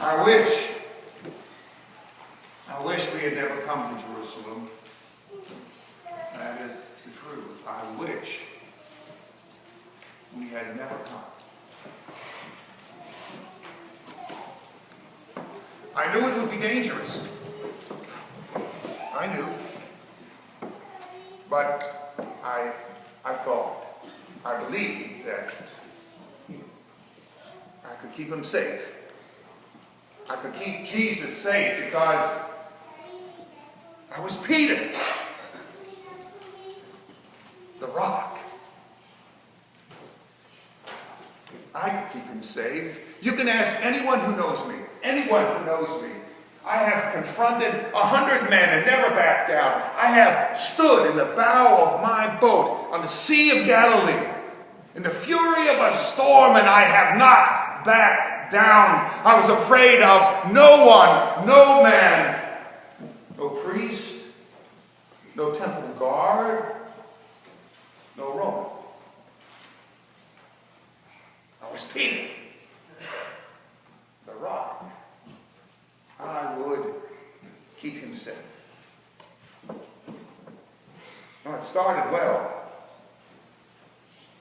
I wish we had never come to Jerusalem. That is the truth. I wish we had never come. I knew it would be dangerous. I knew. But I thought, I believed that I could keep him safe. I could keep Jesus safe because I was Peter, the rock. I could keep him safe. You can ask anyone who knows me. Anyone who knows me. I have confronted 100 men and never backed down. I have stood in the bow of my boat on the Sea of Galilee in the fury of a storm, and I have not backed down. I was afraid of no one, no man, no priest, no temple guard, no Roman. I was Peter, the rock. I would keep him safe. Well, it started well.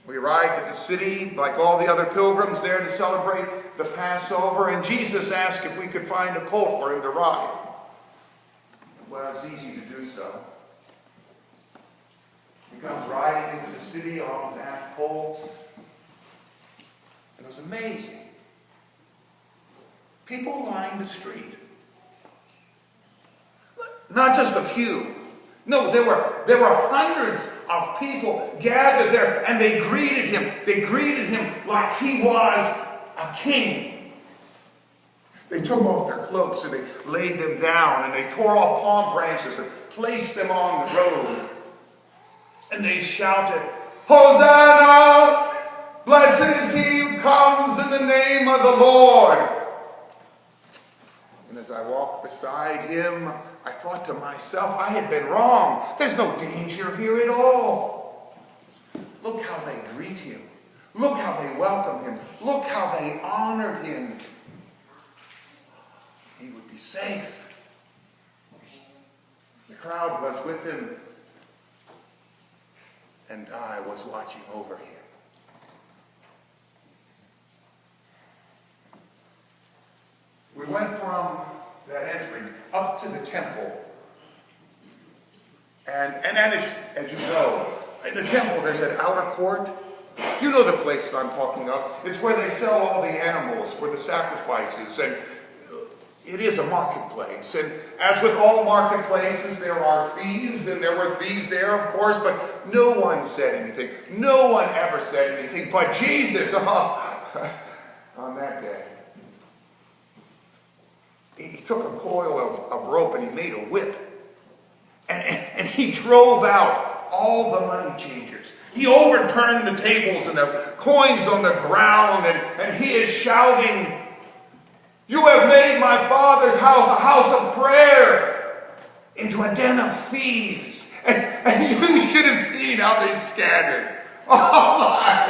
We arrived at the city like all the other pilgrims there to celebrate the Passover, and Jesus asked if we could find a colt for him to ride. Well, it's easy to do so. He comes riding into the city on that colt. It was amazing. People lined the street. Not just a few. No, there were hundreds of people gathered there, and they greeted him. They greeted him like he was a king. They took off their cloaks and they laid them down, and they tore off palm branches and placed them on the road. And they shouted, "Hosanna! Blessed is he who comes in the name of the Lord." And as I walked beside him, I thought to myself, I had been wrong. There's no danger here at all. Look how they greet him. Look how they welcome him. Look how they honored him. He would be safe. The crowd was with him, and I was watching over him. We went from that entry up to the temple. And as you know, in the temple there's an outer court. You know the place that I'm talking of. It's where they sell all the animals for the sacrifices. And it is a marketplace. And as with all marketplaces, there are thieves. And there were thieves there, of course. But no one said anything. No one ever said anything. But Jesus, on that day, he took a coil of rope and he made a whip. And he drove out all the money changers. He overturned the tables and the coins on the ground. And he is shouting, "You have made my Father's house a house of prayer into a den of thieves." And you should have seen how they scattered. Oh my!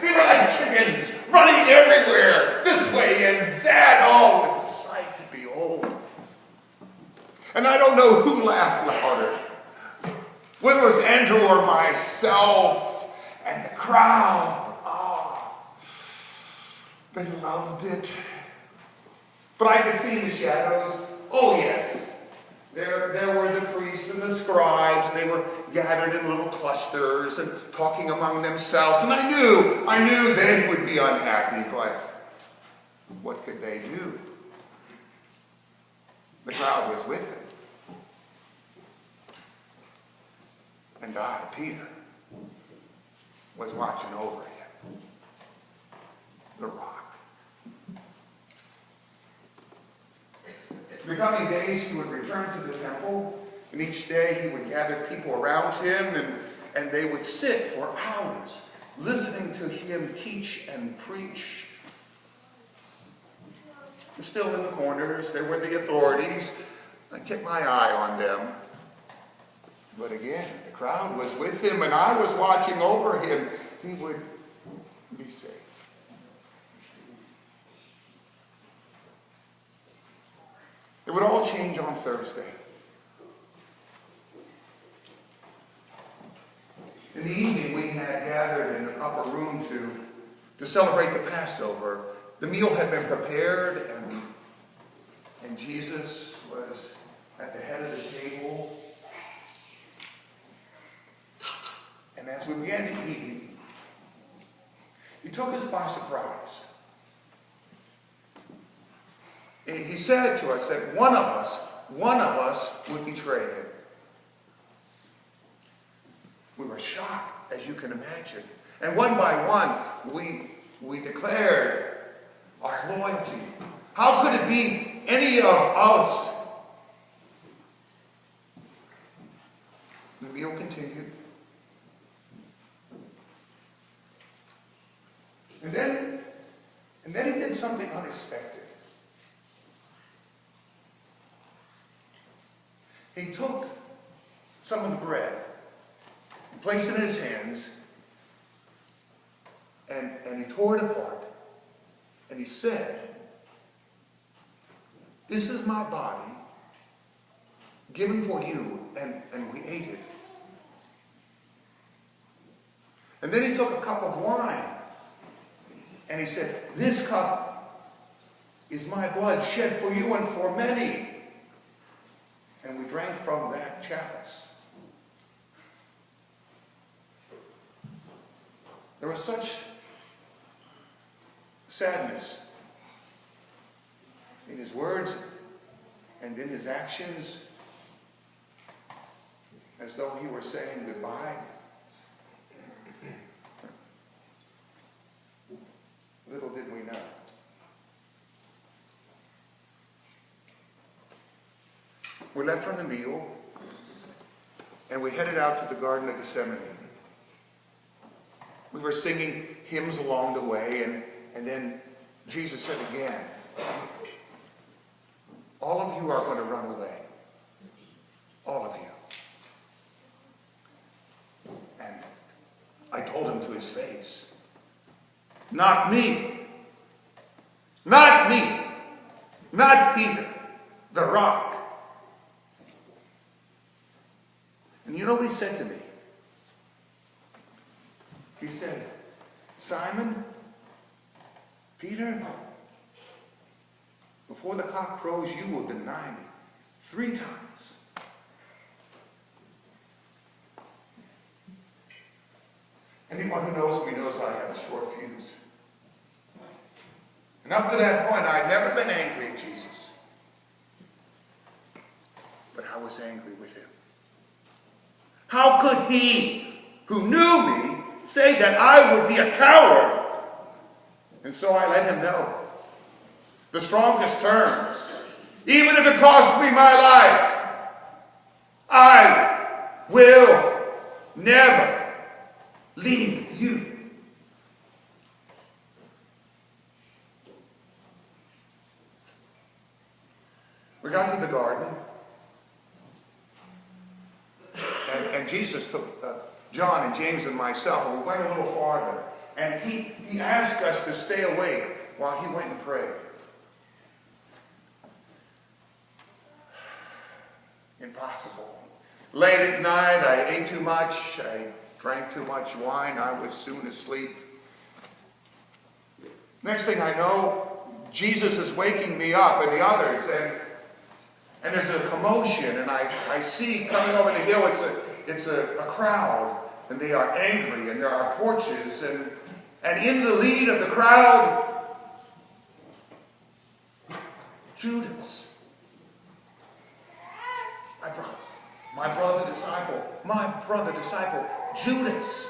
They were like chickens running everywhere, this way and that. Oh, it was a sight to behold. And I don't know who laughed louder, whether it was Andrew or myself, and the crowd. Oh, they loved it. But I could see in the shadows, oh yes, there were the priests and the scribes, and they were gathered in little clusters and talking among themselves. And I knew they would be unhappy, but what could they do? The crowd was with him. And I, Peter, was watching over him. The rock. In the coming days, he would return to the temple, and each day he would gather people around him, and they would sit for hours listening to him teach and preach. And still in the corners, there were the authorities. I kept my eye on them. But again, the crowd was with him, and I was watching over him. He would be safe. would all change on Thursday. In the evening, we had gathered in an upper room to celebrate the Passover. The meal had been prepared, and Jesus was at the head of the table. And as we began to eat, he took us by surprise. He said to us that one of us would betray him. We were shocked, as you can imagine. And one by one, we declared our loyalty. How could it be any of us? The meal continued. And then he did something unexpected. He took some of the bread and placed it in his hands, and he tore it apart, and he said, "This is my body given for you," and we ate it. And then he took a cup of wine, and he said, "This cup is my blood shed for you and for many." And we drank from that chalice. There was such sadness in his words and in his actions, as though he were saying goodbye. Little did we know. We left from the meal, and we headed out to the Garden of Gethsemane. We were singing hymns along the way, and then Jesus said again, "All of you are going to run away. All of you." And I told him to his face, "Not me. Not me. Not Peter, the rock." And you know what he said to me? He said, "Simon, Peter, before the cock crows, you will deny me 3 times. Anyone who knows me knows I have a short fuse. And up to that point, I'd never been angry at Jesus. But I was angry with him. How could he, who knew me, say that I would be a coward? And so I let him know the strongest terms, even if it costs me my life. I will never leave you. We got to the garden, and Jesus took John and James and myself, and we went a little farther. And he asked us to stay awake while he went and prayed. Impossible. Late at night, I ate too much. I drank too much wine. I was soon asleep. Next thing I know, Jesus is waking me up and the others, and there's a commotion, and I see coming over the hill, it's a crowd, and they are angry, and there are torches, and in the lead of the crowd, Judas, my brother disciple, Judas,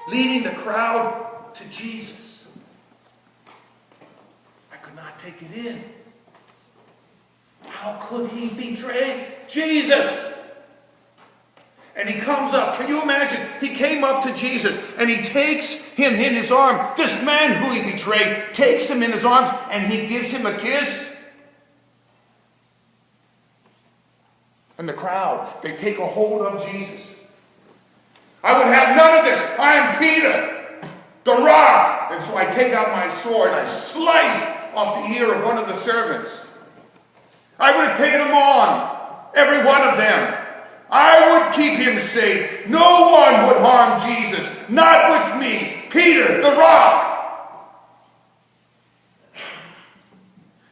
leading the crowd to Jesus. I could not take it in. How could he betray Jesus? And he comes up. Can you imagine? He came up to Jesus and he takes him in his arm. This man who he betrayed takes him in his arms and he gives him a kiss. And the crowd, they take a hold of Jesus. I would have none of this. I am Peter, the rock. And so I take out my sword and I slice off the ear of one of the servants. I would have taken them on, every one of them. I would keep him safe. No one would harm Jesus. Not with me, Peter, the rock.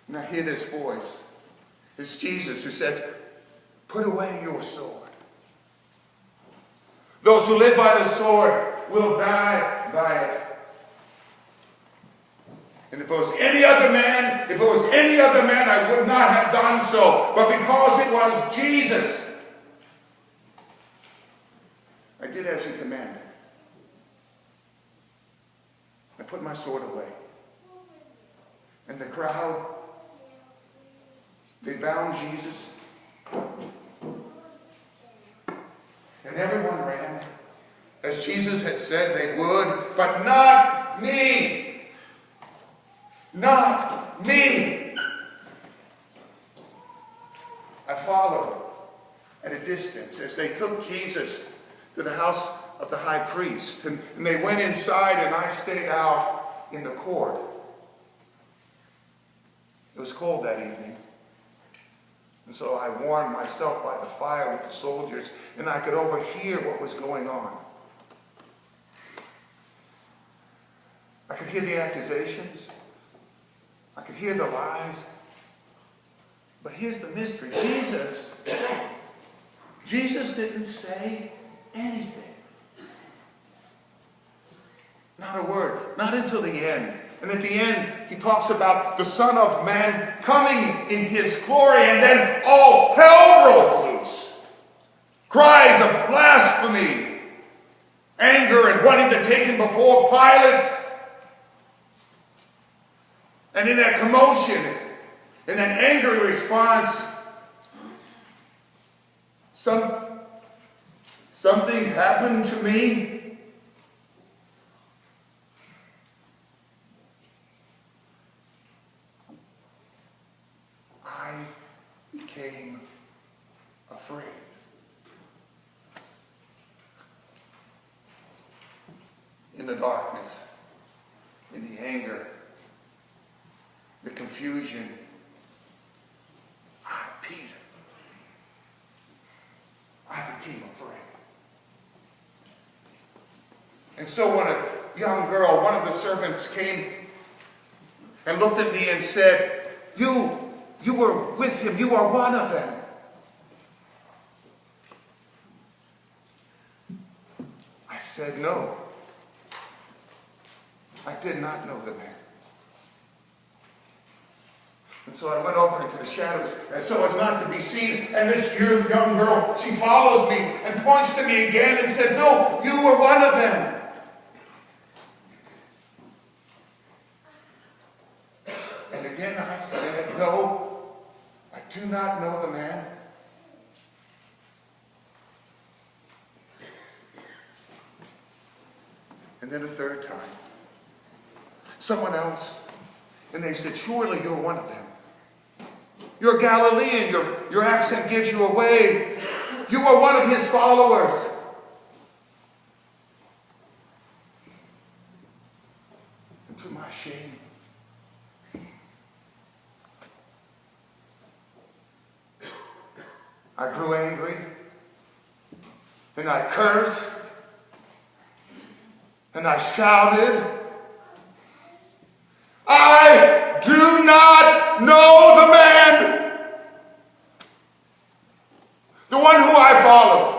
And I hear this voice. It's Jesus who said, put away your sword. Those who live by the sword will die by it. And if it was any other man, I would not have done so. But because it was Jesus, I did as he commanded. I put my sword away. And the crowd, they bound Jesus. And everyone ran, as Jesus had said they would, but not me. Not me. I followed at a distance as they took Jesus to the house of the high priest. And they went inside, and I stayed out in the court. It was cold that evening. And so I warmed myself by the fire with the soldiers, and I could overhear what was going on. I could hear the accusations. I could hear the lies. But here's the mystery. Jesus didn't say anything. Not a word. Not until the end. And at the end, he talks about the Son of Man coming in his glory, and then all hell broke loose. Cries of blasphemy, anger, and wanting to take him before Pilate. And in that commotion, in an angry response, something happened to me. I became afraid. In the darkness, in the anger, the confusion, Peter, I became afraid. And so when a young girl, one of the servants, came and looked at me and said, you were with him, you are one of them. I said, no. I did not know the man. And so I went over into the shadows, and so as not to be seen. And this young girl, she follows me and points to me again and says, no, you were one of them. And again I said, no, I do not know the man. And then a third time, someone else, and they said, surely you're one of them. You're Galilean. Your accent gives you away. You are one of his followers. And to my shame, I grew angry, and I cursed, and I shouted, I do not know the man. The one who I followed.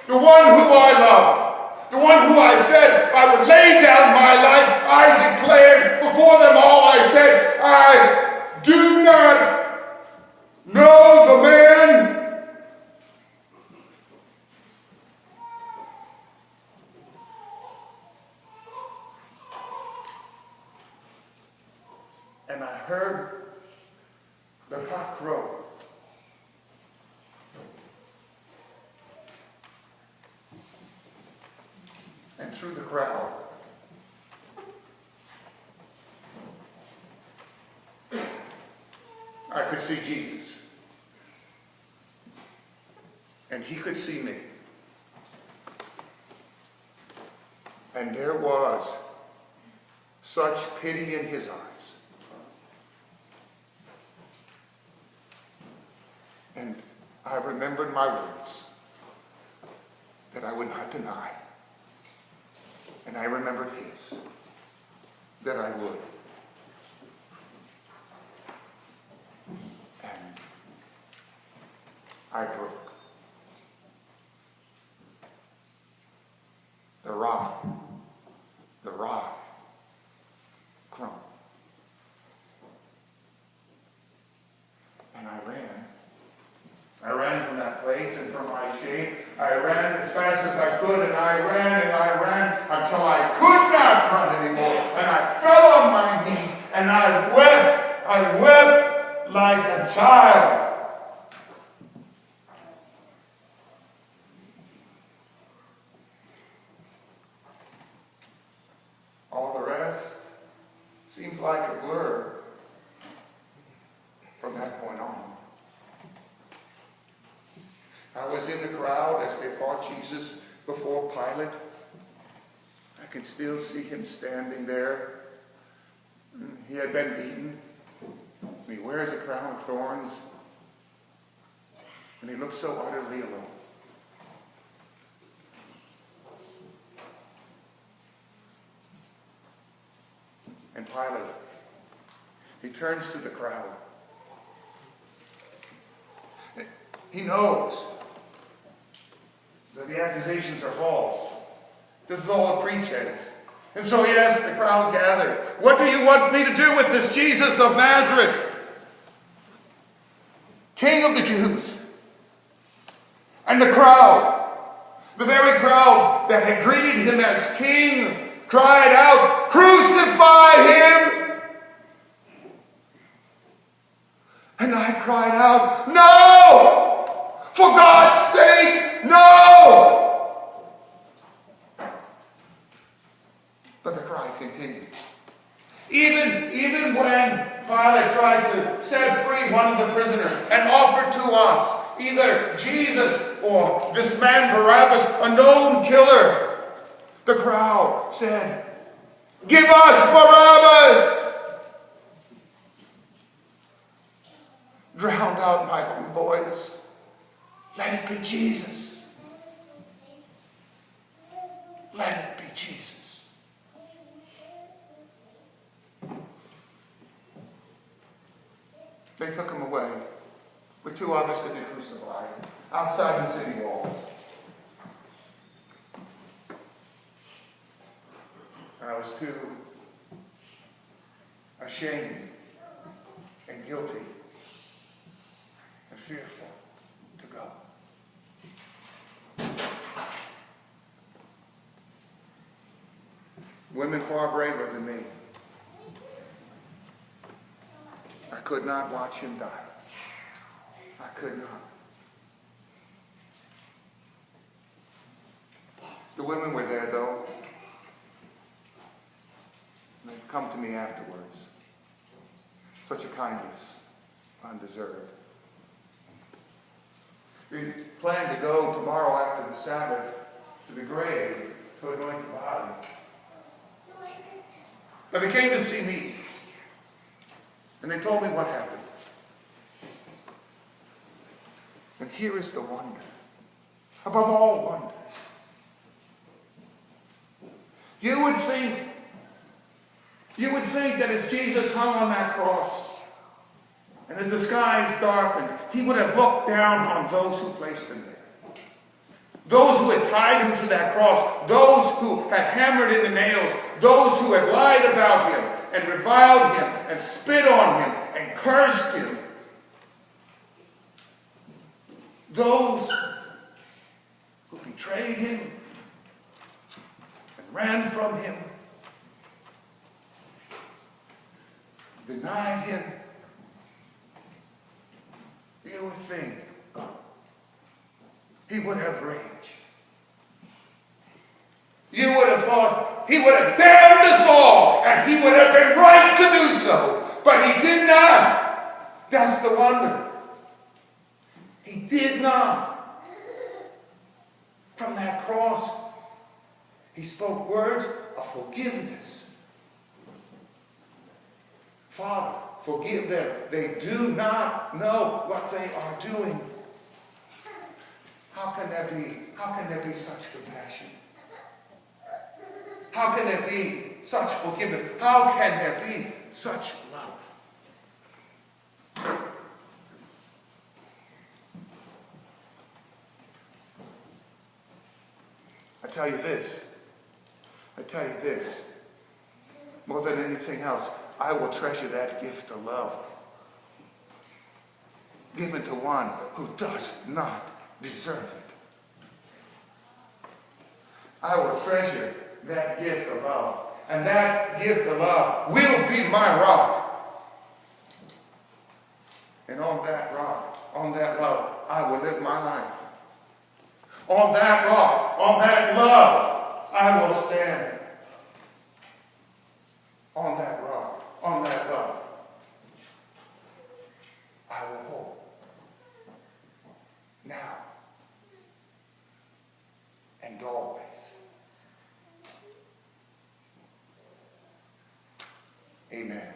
The one who I loved. The one who I said I would lay down my life. I declared before them all, I said, I do not know the man. And I heard the cock crow. And through the crowd, I could see Jesus. And he could see me. And there was such pity in his eyes. And I remembered my words that I would not deny. And I remembered his, that I would. And I broke. The rock crumbled. And I ran. I ran from that place and from my shame. I ran as fast as I could, and I ran until I could not run anymore. And I fell on my knees and I wept. I wept like a child. All the rest seems like a blur from that point on. I was in the crowd as they brought Jesus before Pilate. I can still see him standing there. He had been beaten. And he wears a crown of thorns. And he looks so utterly alone. And Pilate, he turns to the crowd. He knows that the accusations are false. This is all a pretense. And so he asks the crowd gathered, "What do you want me to do with this Jesus of Nazareth? King of the Jews?" And the crowd, the very crowd that had greeted him as king, cried out, "Crucify him!" And I cried out, "No! For God's sake, no!" But the cry continued. Even when Pilate tried to set free one of the prisoners and offer to us either Jesus or this man Barabbas, a known killer, the crowd said, "Give us Barabbas!" Drowned out my own voice. Let it be Jesus. Let it be Jesus. They took him away with two others that they crucified outside the city walls. I was too ashamed and guilty and fearful to go. Women far braver than me. I could not watch him die. I could not. The women were there, though. They've come to me afterwards. Such a kindness, undeserved. We plan to go tomorrow after the Sabbath to the grave to anoint the body. Now they came to see me, and they told me what happened. And here is the wonder, above all wonders. You would think that as Jesus hung on that cross, and as the skies darkened, he would have looked down on those who placed him there. Those who had tied him to that cross, those who had hammered in the nails, those who had lied about him and reviled him and spit on him and cursed him. Those who betrayed him and ran from him, denied him. You would think he would have rage. You would have thought he would have damned us all, and he would have been right to do so. But he did not. That's the wonder. He did not. From that cross, he spoke words of forgiveness. Father, forgive them. They do not know what they are doing. How can there be such compassion? How can there be such forgiveness? How can there be such love? I tell you this, more than anything else, I will treasure that gift of love given to one who does not deserve it. I will treasure that gift of love, and that gift of love will be my rock. And on that rock, on that love, I will live my life. On that rock, on that love, I will stand. On that rock, on that love, I will hope. Now and always. Amen.